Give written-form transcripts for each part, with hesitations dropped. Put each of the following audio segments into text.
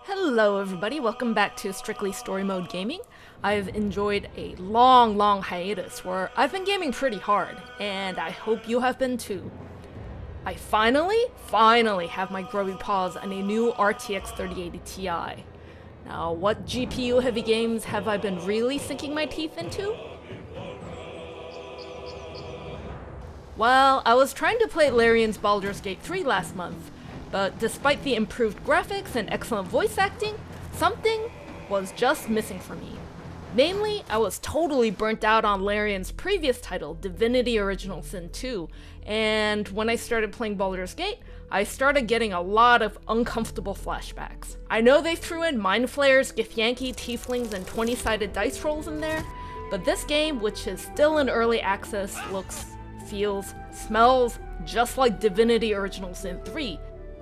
Hello everybody, welcome back to Strictly Story Mode Gaming. I've enjoyed a long hiatus where I've been gaming pretty hard, and I hope you have been too. I finally have my grubby paws on a new RTX 3080 Ti. Now, what GPU heavy games have I been really sinking my teeth into? Well, I was trying to play Larian's Baldur's Gate 3 last month, but despite the improved graphics and excellent voice acting, something was just missing for me. Namely, I was totally burnt out on Larian's previous title, Divinity Original Sin 2, and when I started playing Baldur's Gate, I started getting a lot of uncomfortable flashbacks. I know they threw in Mind Flayers, Githyanki, Tieflings, and 20-sided dice rolls in there, but this game, which is still in early access, looks, feels, smells just like Divinity Original Sin 3.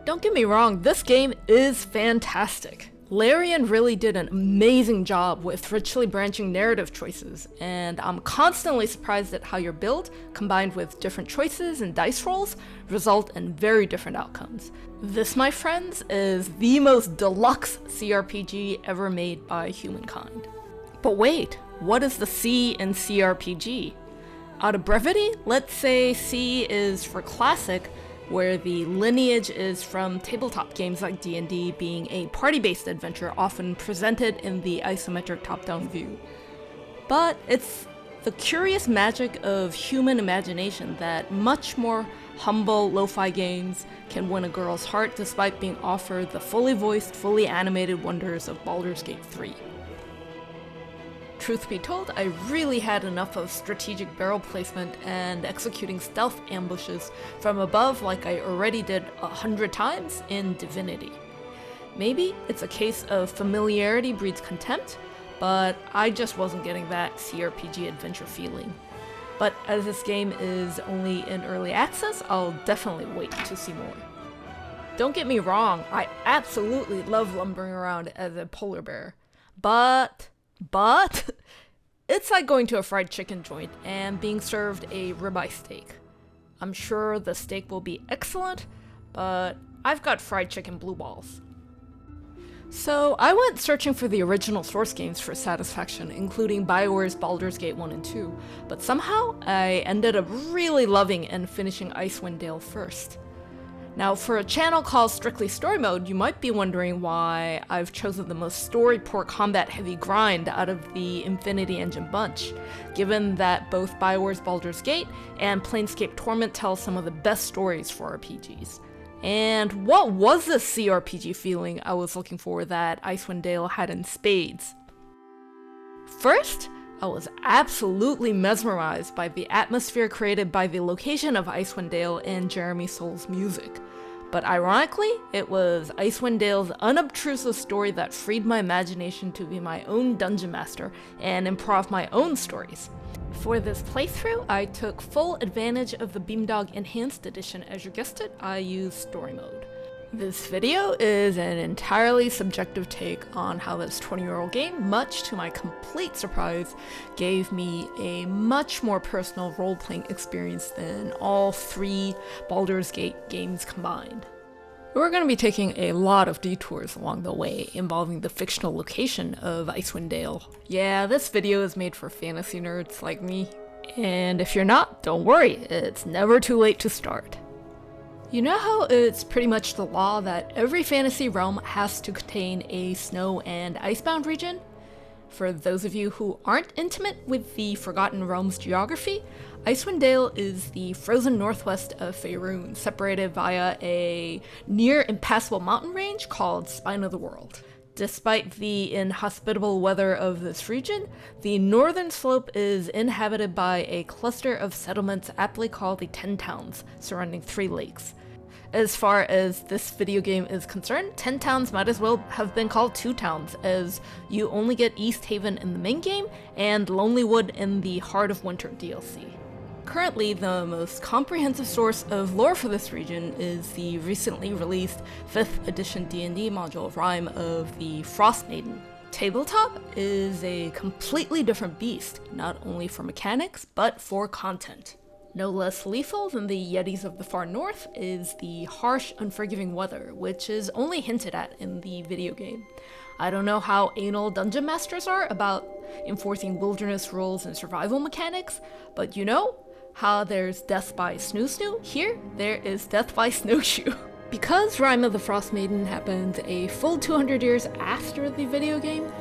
Don't get me wrong, this game is fantastic. Larian really did an amazing job with richly branching narrative choices, and I'm constantly surprised at how your build, combined with different choices and dice rolls, result in very different outcomes. This, my friends, is the most deluxe cRPG ever made by humankind. But wait, what is the C in cRPG? Out of brevity, let's say C is for classic, where the lineage is from tabletop games like D&D being a party-based adventure often presented in the isometric top-down view. But it's the curious magic of human imagination that much more humble lo-fi games can win a girl's heart despite being offered the fully voiced, fully animated wonders of Baldur's Gate 3. Truth be told, I really had enough of strategic barrel placement and executing stealth ambushes from above like I already did 100 times in Divinity. Maybe it's a case of familiarity breeds contempt, but I just wasn't getting that cRPG adventure feeling. But as this game is only in early access, I'll definitely wait to see more. Don't get me wrong, I absolutely love lumbering around as a polar bear, but it's like going to a fried chicken joint and being served a ribeye steak. I'm sure the steak will be excellent, but I've got fried chicken blue balls. So I went searching for the original source games for satisfaction, including BioWare's Baldur's Gate 1 and 2, but somehow I ended up really loving and finishing Icewind Dale first. Now, for a channel called Strictly Story Mode, you might be wondering why I've chosen the most story-poor combat-heavy grind out of the Infinity Engine bunch, given that both BioWare's Baldur's Gate and Planescape Torment tell some of the best stories for RPGs. And what was this cRPG feeling I was looking for that Icewind Dale had in spades? First, I was absolutely mesmerized by the atmosphere created by the location of Icewind Dale and Jeremy Soule's music. But ironically, it was Icewind Dale's unobtrusive story that freed my imagination to be my own dungeon master and improv my own stories. For this playthrough, I took full advantage of the Beamdog Enhanced Edition. As you guessed it, I used story mode. This video is an entirely subjective take on how this 20-year-old game, much to my complete surprise, gave me a much more personal role-playing experience than all 3 Baldur's Gate games combined. We're going to be taking a lot of detours along the way, involving the fictional location of Icewind Dale. Yeah, this video is made for fantasy nerds like me, and if you're not, don't worry, it's never too late to start. You know how it's pretty much the law that every fantasy realm has to contain a snow and icebound region? For those of you who aren't intimate with the Forgotten Realms geography, Icewind Dale is the frozen northwest of Faerûn, separated via a near impassable mountain range called Spine of the World. Despite the inhospitable weather of this region, the northern slope is inhabited by a cluster of settlements aptly called the Ten Towns, surrounding 3 lakes. As far as this video game is concerned, 10 Towns might as well have been called 2 Towns, as you only get East Haven in the main game and Lonelywood in the Heart of Winter DLC. Currently, the most comprehensive source of lore for this region is the recently released 5th edition D&D module, Rime of the Frost Maiden. Tabletop is a completely different beast, not only for mechanics, but for content. No less lethal than the Yetis of the far north is the harsh, unforgiving weather, which is only hinted at in the video game. I don't know how anal dungeon masters are about enforcing wilderness rules and survival mechanics, but you know how there's death by snoo-snoo? Here, there is death by snowshoe. Because Rime of the Frost Maiden happens a full 200 years after the video game,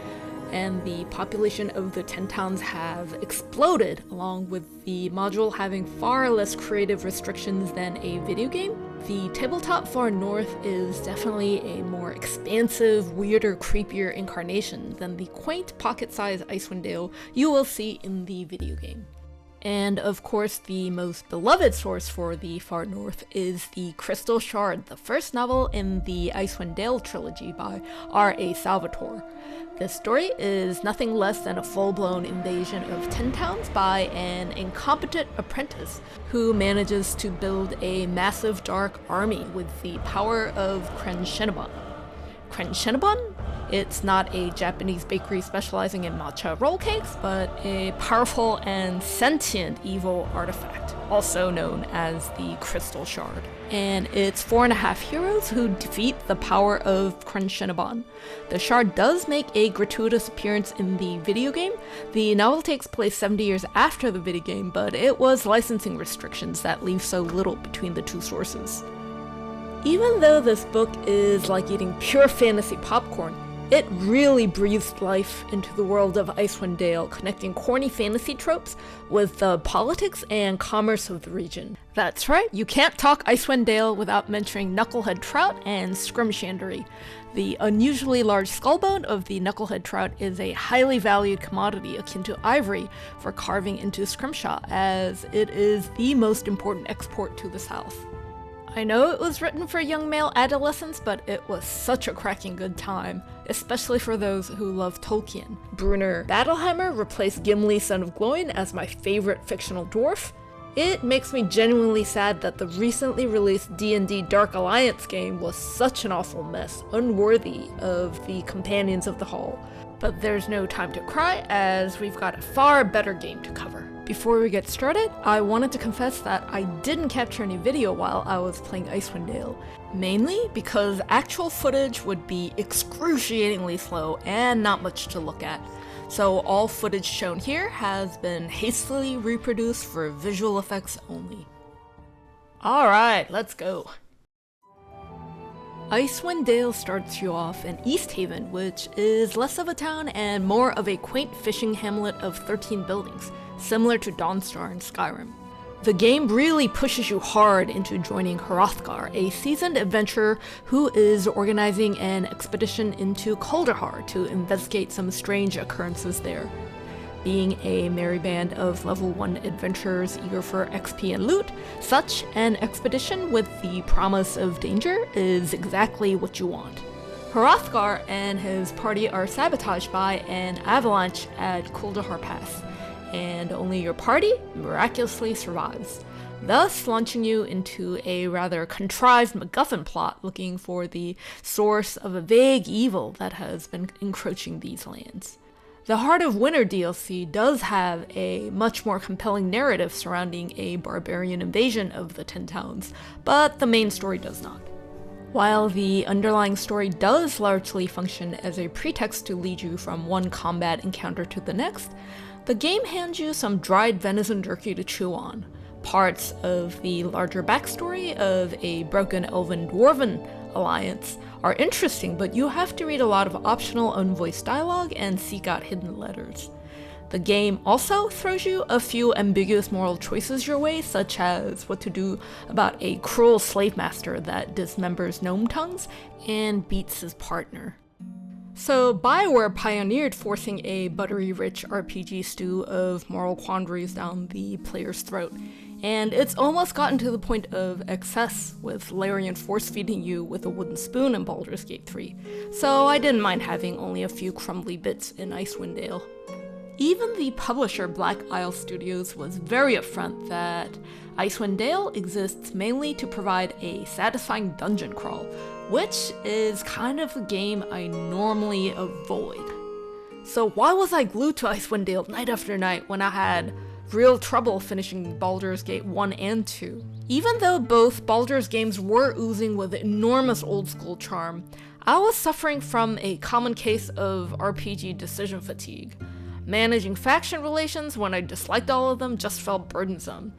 and the population of the 10 towns have exploded, along with the module having far less creative restrictions than a video game, the tabletop far north is definitely a more expansive, weirder, creepier incarnation than the quaint pocket-sized Icewind Dale you will see in the video game. And of course, the most beloved source for the Far North is the Crystal Shard, the first novel in the Icewind Dale trilogy by R.A. Salvatore. This story is nothing less than a full-blown invasion of 10 towns by an incompetent apprentice who manages to build a massive dark army with the power of Crenshinabon. Crenshinabon? It's not a Japanese bakery specializing in matcha roll cakes, but a powerful and sentient evil artifact, also known as the Crystal Shard. And it's 4.5 heroes who defeat the power of Crenshinabon. The shard does make a gratuitous appearance in the video game. The novel takes place 70 years after the video game, but it was licensing restrictions that leave so little between the two sources. Even though this book is like eating pure fantasy popcorn, it really breathes life into the world of Icewind Dale, connecting corny fantasy tropes with the politics and commerce of the region. That's right, you can't talk Icewind Dale without mentioning knucklehead trout and scrimshandery. The unusually large skullbone of the knucklehead trout is a highly valued commodity akin to ivory for carving into scrimshaw, as it is the most important export to the south. I know it was written for young male adolescents, but it was such a cracking good time, especially for those who love Tolkien. Brunner Battlehammer replaced Gimli, son of Gloin, as my favorite fictional dwarf. It makes me genuinely sad that the recently released D&D Dark Alliance game was such an awful mess, unworthy of the Companions of the Hall. But there's no time to cry, as we've got a far better game to cover. Before we get started, I wanted to confess that I didn't capture any video while I was playing Icewind Dale, mainly because actual footage would be excruciatingly slow and not much to look at. So all footage shown here has been hastily reproduced for visual effects only. Alright, let's go. Icewind Dale starts you off in East Haven, which is less of a town and more of a quaint fishing hamlet of 13 buildings, similar to Dawnstar in Skyrim. The game really pushes you hard into joining Hrothgar, a seasoned adventurer who is organizing an expedition into Kuldahar to investigate some strange occurrences there. Being a merry band of level 1 adventurers eager for XP and loot, such an expedition with the promise of danger is exactly what you want. Hrothgar and his party are sabotaged by an avalanche at Kuldahar Pass, and only your party miraculously survives, thus launching you into a rather contrived MacGuffin plot looking for the source of a vague evil that has been encroaching these lands. The Heart of Winter DLC does have a much more compelling narrative surrounding a barbarian invasion of the 10 towns, but the main story does not. While the underlying story does largely function as a pretext to lead you from one combat encounter to the next, the game hands you some dried venison jerky to chew on. Parts of the larger backstory of a broken elven-dwarven alliance are interesting, but you have to read a lot of optional unvoiced dialogue and seek out hidden letters. The game also throws you a few ambiguous moral choices your way, such as what to do about a cruel slave master that dismembers gnome tongues and beats his partner. So BioWare pioneered forcing a buttery-rich RPG stew of moral quandaries down the player's throat, and it's almost gotten to the point of excess, with Larian force-feeding you with a wooden spoon in Baldur's Gate 3, so I didn't mind having only a few crumbly bits in Icewind Dale. Even the publisher Black Isle Studios was very upfront that Icewind Dale exists mainly to provide a satisfying dungeon crawl, which is kind of a game I normally avoid. So why was I glued to Icewind Dale night after night when I had real trouble finishing Baldur's Gate 1 and 2. Even though both Baldur's games were oozing with enormous old-school charm, I was suffering from a common case of RPG decision fatigue. Managing faction relations when I disliked all of them just felt burdensome.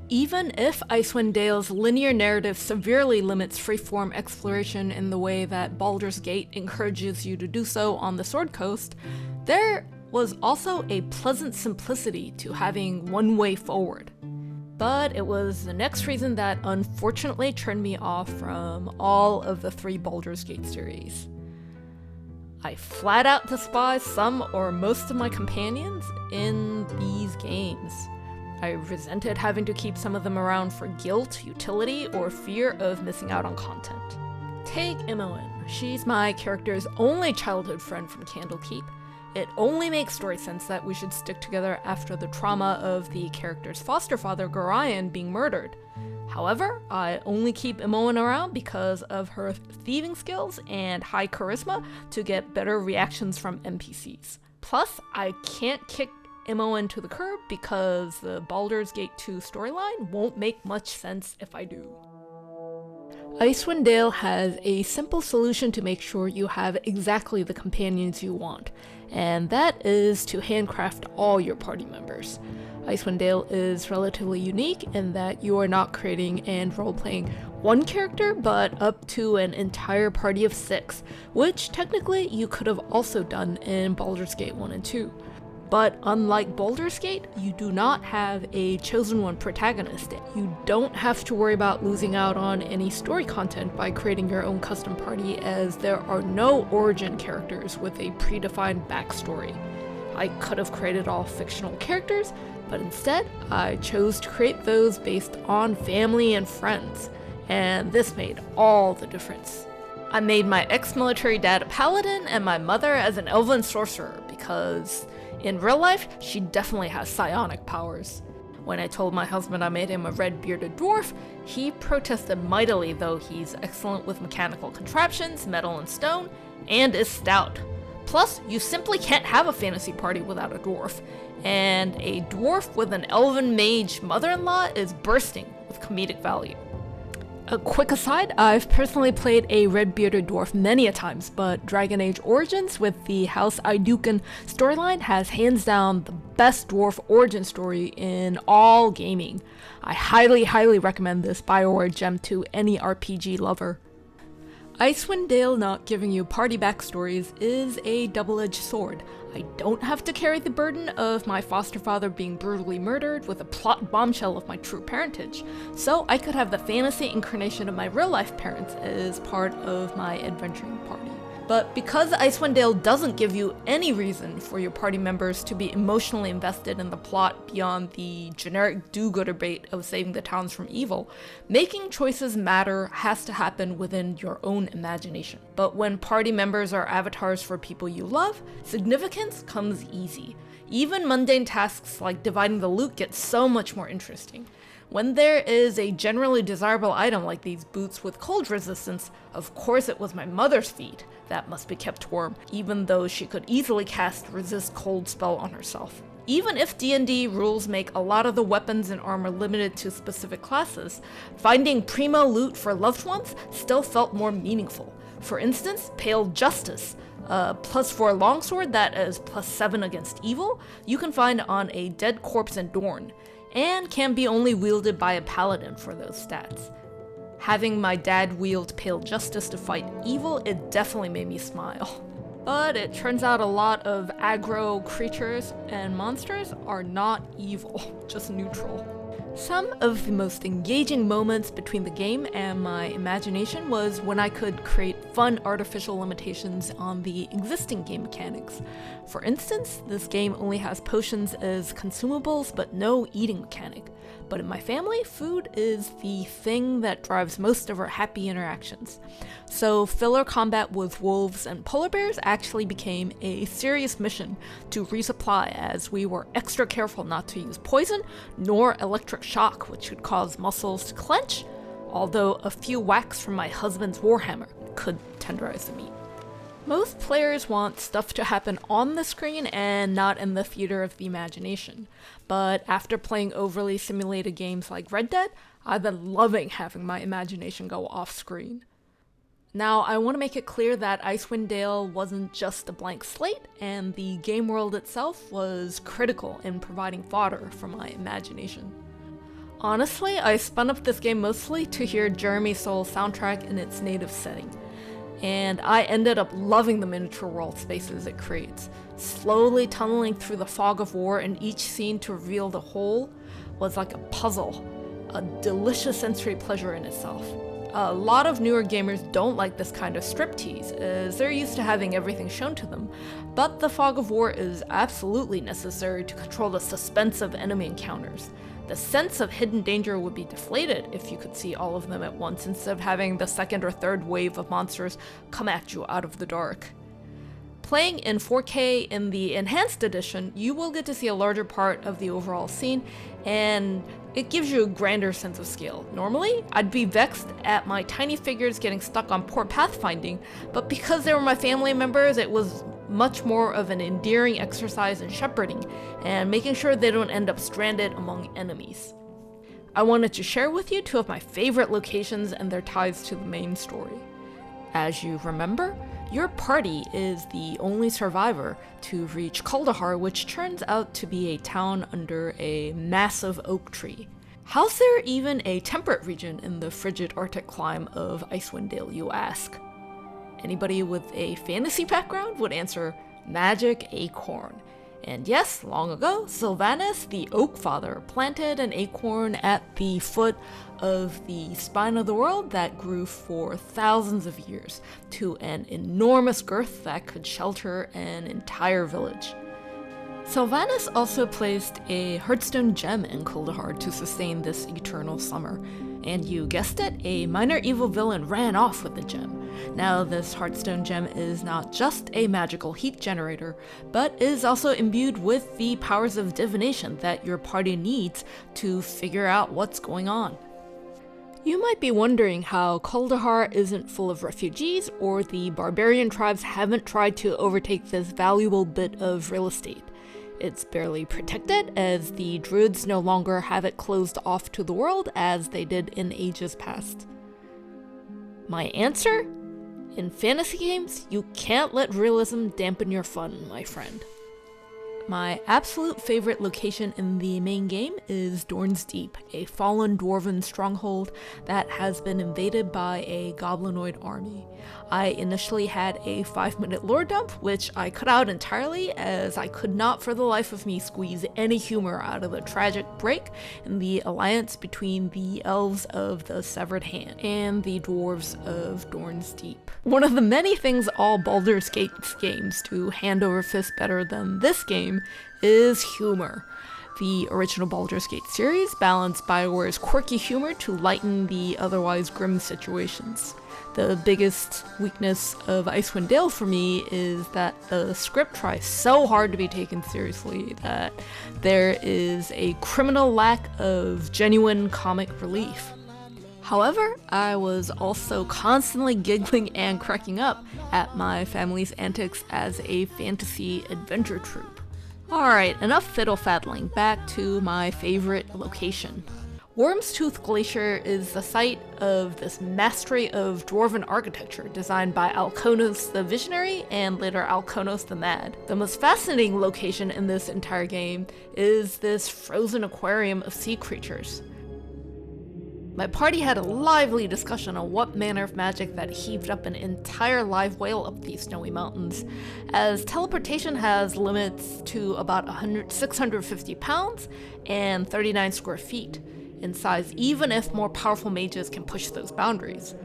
Even if Icewind Dale's linear narrative severely limits freeform exploration in the way that Baldur's Gate encourages you to do so on the Sword Coast, there was also a pleasant simplicity to having one way forward. But it was the next reason that unfortunately turned me off from all of the 3 Baldur's Gate series. I flat out despise some or most of my companions in these games. I resented having to keep some of them around for guilt, utility, or fear of missing out on content. Take Imoen. She's my character's only childhood friend from Candlekeep. It only makes story sense that we should stick together after the trauma of the character's foster father, Gorion, being murdered. However, I only keep Imoen around because of her thieving skills and high charisma to get better reactions from NPCs. Plus, I can't kick Imoen to the curb because the Baldur's Gate 2 storyline won't make much sense if I do. Icewind Dale has a simple solution to make sure you have exactly the companions you want, and that is to handcraft all your party members. Icewind Dale is relatively unique in that you are not creating and role-playing one character, but up to an entire party of 6, which technically you could have also done in Baldur's Gate 1 and 2. But unlike Baldur's Gate, you do not have a chosen one protagonist. You don't have to worry about losing out on any story content by creating your own custom party, as there are no origin characters with a predefined backstory. I could have created all fictional characters, but instead I chose to create those based on family and friends, and this made all the difference. I made my ex-military dad a paladin and my mother as an elven sorcerer because in real life, she definitely has psionic powers. When I told my husband I made him a red-bearded dwarf, he protested mightily, though he's excellent with mechanical contraptions, metal and stone, and is stout. Plus, you simply can't have a fantasy party without a dwarf, and a dwarf with an elven mage mother-in-law is bursting with comedic value. A quick aside, I've personally played a red-bearded dwarf many a times, but Dragon Age Origins with the House IWD storyline has hands down the best dwarf origin story in all gaming. I highly recommend this BioWare gem to any RPG lover. Icewind Dale not giving you party backstories is a double-edged sword. I don't have to carry the burden of my foster father being brutally murdered with a plot bombshell of my true parentage, so I could have the fantasy incarnation of my real-life parents as part of my adventuring party. But because Icewind Dale doesn't give you any reason for your party members to be emotionally invested in the plot beyond the generic do-gooder bait of saving the towns from evil, making choices matter has to happen within your own imagination. But when party members are avatars for people you love, significance comes easy. Even mundane tasks like dividing the loot get so much more interesting. When there is a generally desirable item like these boots with cold resistance, of course it was my mother's feet that must be kept warm, even though she could easily cast resist cold spell on herself. Even if D&D rules make a lot of the weapons and armor limited to specific classes, finding primo loot for loved ones still felt more meaningful. For instance, Pale Justice, a +4 longsword that is +7 against evil, you can find on a dead corpse in Dorn, and can be only wielded by a paladin for those stats. Having my dad wield Pale Justice to fight evil, it definitely made me smile. But it turns out a lot of aggro creatures and monsters are not evil, just neutral. Some of the most engaging moments between the game and my imagination was when I could create fun artificial limitations on the existing game mechanics. For instance, this game only has potions as consumables but no eating mechanic. But in my family, food is the thing that drives most of our happy interactions. So filler combat with wolves and polar bears actually became a serious mission to resupply, as we were extra careful not to use poison nor electric shock, which could cause muscles to clench, although a few whacks from my husband's warhammer could tenderize the meat. Most players want stuff to happen on the screen and not in the theater of the imagination, but after playing overly simulated games like Red Dead, I've been loving having my imagination go off screen. Now, I want to make it clear that Icewind Dale wasn't just a blank slate, and the game world itself was critical in providing fodder for my imagination. Honestly, I spun up this game mostly to hear Jeremy Soule's soundtrack in its native setting, and I ended up loving the miniature world spaces it creates. Slowly tunneling through the fog of war in each scene to reveal the whole was like a puzzle, a delicious sensory pleasure in itself. A lot of newer gamers don't like this kind of striptease, as they're used to having everything shown to them, but the fog of war is absolutely necessary to control the suspense of enemy encounters. The sense of hidden danger would be deflated if you could see all of them at once instead of having the second or third wave of monsters come at you out of the dark. Playing in 4K in the Enhanced Edition, you will get to see a larger part of the overall scene, and it gives you a grander sense of scale. Normally, I'd be vexed at my tiny figures getting stuck on poor pathfinding, but because they were my family members, it was much more of an endearing exercise in shepherding and making sure they don't end up stranded among enemies. I wanted to share with you two of my favorite locations and their ties to the main story. As you remember, your party is the only survivor to reach Kuldahar, which turns out to be a town under a massive oak tree. How's there even a temperate region in the frigid Arctic climb of Icewind Dale, you ask? Anybody with a fantasy background would answer magic acorn. And yes, long ago, Sylvanus, the Oak Father, planted an acorn at the foot of the spine of the world that grew for thousands of years to an enormous girth that could shelter an entire village. Sylvanus also placed a heartstone gem in Kuldahar to sustain this eternal summer, and you guessed it, a minor evil villain ran off with the gem. Now, this heartstone gem is not just a magical heat generator, but is also imbued with the powers of divination that your party needs to figure out what's going on. You might be wondering how Kuldahar isn't full of refugees, or the barbarian tribes haven't tried to overtake this valuable bit of real estate. It's barely protected, as the druids no longer have it closed off to the world as they did in ages past. My answer? In fantasy games, you can't let realism dampen your fun, my friend. My absolute favorite location in the main game is Dorn's Deep, a fallen dwarven stronghold that has been invaded by a goblinoid army. I initially had a 5-minute lore dump, which I cut out entirely as I could not for the life of me squeeze any humor out of the tragic break in the alliance between the elves of the Severed Hand and the dwarves of Dorn's Deep. One of the many things all Baldur's Gate games do hand over fist better than this game is humor. The original Baldur's Gate series balanced BioWare's quirky humor to lighten the otherwise grim situations. The biggest weakness of Icewind Dale for me is that the script tries so hard to be taken seriously that there is a criminal lack of genuine comic relief. However, I was also constantly giggling and cracking up at my family's antics as a fantasy adventure troupe. Alright, enough fiddle-faddling, back to my favorite location. Worm's Tooth Glacier is the site of this mastery of dwarven architecture designed by Alkonos the Visionary and later Alkonos the Mad. The most fascinating location in this entire game is this frozen aquarium of sea creatures. My party had a lively discussion on what manner of magic that heaved up an entire live whale up these snowy mountains, as teleportation has limits to about 650 pounds and 39 square feet in size, even if more powerful mages can push those boundaries.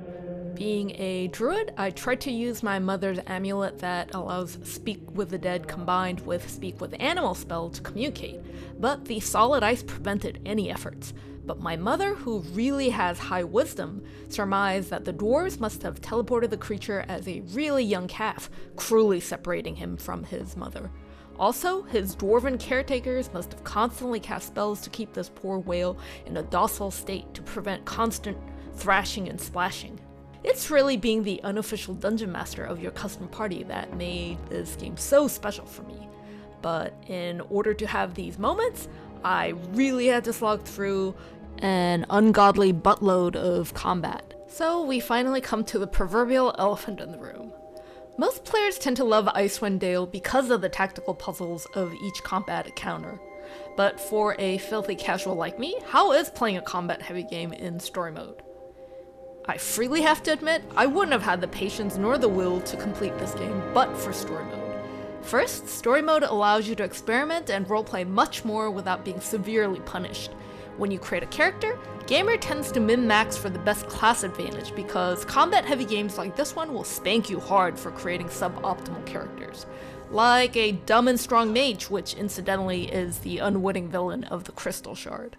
Being a druid, I tried to use my mother's amulet that allows Speak with the Dead combined with Speak with Animal spell to communicate, but the solid ice prevented any efforts. But my mother, who really has high wisdom, surmised that the dwarves must have teleported the creature as a really young calf, cruelly separating him from his mother. Also, his dwarven caretakers must have constantly cast spells to keep this poor whale in a docile state to prevent constant thrashing and splashing. It's really being the unofficial dungeon master of your custom party that made this game so special for me. But in order to have these moments, I really had to slog through an ungodly buttload of combat. So we finally come to the proverbial elephant in the room. Most players tend to love Icewind Dale because of the tactical puzzles of each combat encounter. But for a filthy casual like me, how is playing a combat-heavy game in story mode? I freely have to admit, I wouldn't have had the patience nor the will to complete this game but for story mode. First, story mode allows you to experiment and roleplay much more without being severely punished. When you create a character, gamer tends to min-max for the best class advantage because combat-heavy games like this one will spank you hard for creating suboptimal characters. Like a dumb and strong mage, which incidentally is the unwitting villain of the Crystal Shard.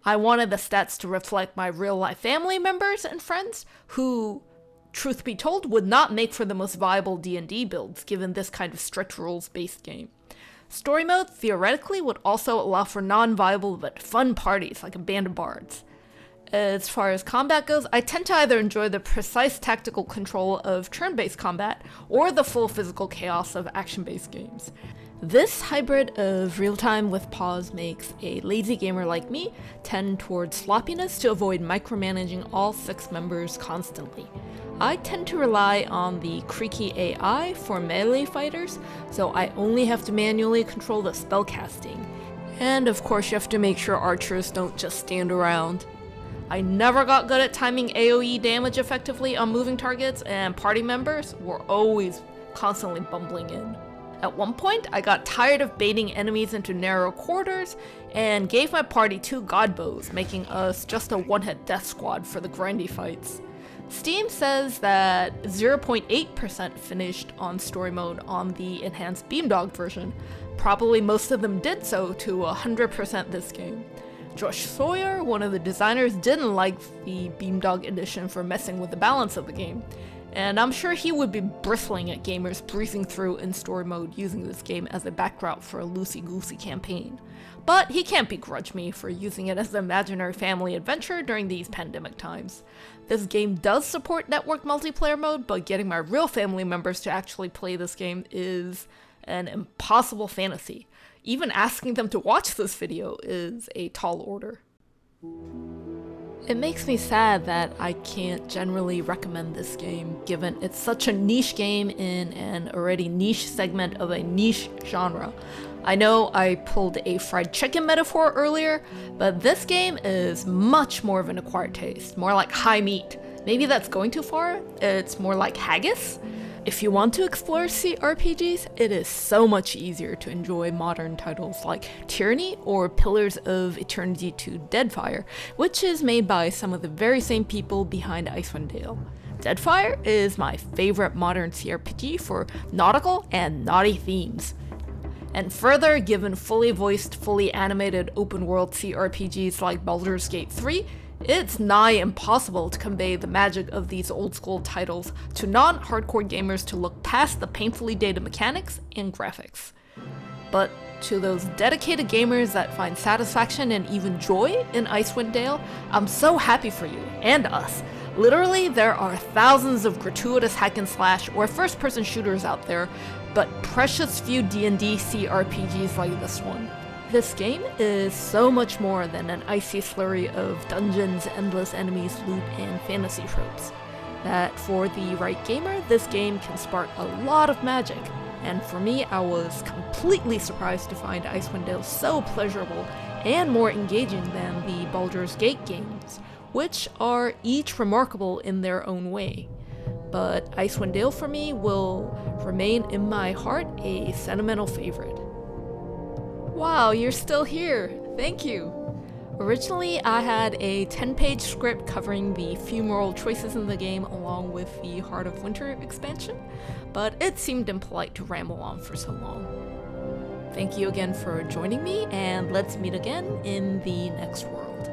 I wanted the stats to reflect my real-life family members and friends, who, truth be told, would not make for the most viable D&D builds given this kind of strict rules-based game. Story mode, theoretically, would also allow for non-viable but fun parties like a band of bards. As far as combat goes, I tend to either enjoy the precise tactical control of turn-based combat or the full physical chaos of action-based games. This hybrid of real-time with pause makes a lazy gamer like me tend towards sloppiness to avoid micromanaging all 6 members constantly. I tend to rely on the creaky AI for melee fighters, so I only have to manually control the spellcasting. And of course you have to make sure archers don't just stand around. I never got good at timing AoE damage effectively on moving targets, and party members were always constantly bumbling in. At one point, I got tired of baiting enemies into narrow quarters and gave my party 2 god bows, making us just a one-hit death squad for the grindy fights. Steam says that 0.8% finished on story mode on the enhanced Beamdog version. Probably most of them did so to 100% this game. Josh Sawyer, one of the designers, didn't like the Beamdog edition for messing with the balance of the game, and I'm sure he would be bristling at gamers breezing through in story mode using this game as a backdrop for a loosey-goosey campaign. But he can't begrudge me for using it as an imaginary family adventure during these pandemic times. This game does support network multiplayer mode, but getting my real family members to actually play this game is an impossible fantasy. Even asking them to watch this video is a tall order. It makes me sad that I can't generally recommend this game, given it's such a niche game in an already niche segment of a niche genre. I know I pulled a fried chicken metaphor earlier, but this game is much more of an acquired taste, more like high meat. Maybe that's going too far? It's more like haggis? If you want to explore cRPGs, it is so much easier to enjoy modern titles like Tyranny or Pillars of Eternity 2 Deadfire, which is made by some of the very same people behind Icewind Dale. Deadfire is my favorite modern cRPG for nautical and naughty themes. And further, given fully voiced, fully animated open world cRPGs like Baldur's Gate 3, it's nigh impossible to convey the magic of these old school titles to non-hardcore gamers to look past the painfully dated mechanics and graphics. But to those dedicated gamers that find satisfaction and even joy in Icewind Dale, I'm so happy for you, and us. Literally, there are thousands of gratuitous hack and slash or first-person shooters out there, but precious few D&D cRPGs like this one. This game is so much more than an icy slurry of dungeons, endless enemies, loot, and fantasy tropes. That for the right gamer, this game can spark a lot of magic. And for me, I was completely surprised to find Icewind Dale so pleasurable and more engaging than the Baldur's Gate games, which are each remarkable in their own way. But Icewind Dale for me will remain in my heart a sentimental favorite. Wow, you're still here. Thank you. Originally, I had a 10-page script covering the few moral choices in the game along with the Heart of Winter expansion, but it seemed impolite to ramble on for so long. Thank you again for joining me, and let's meet again in the next world.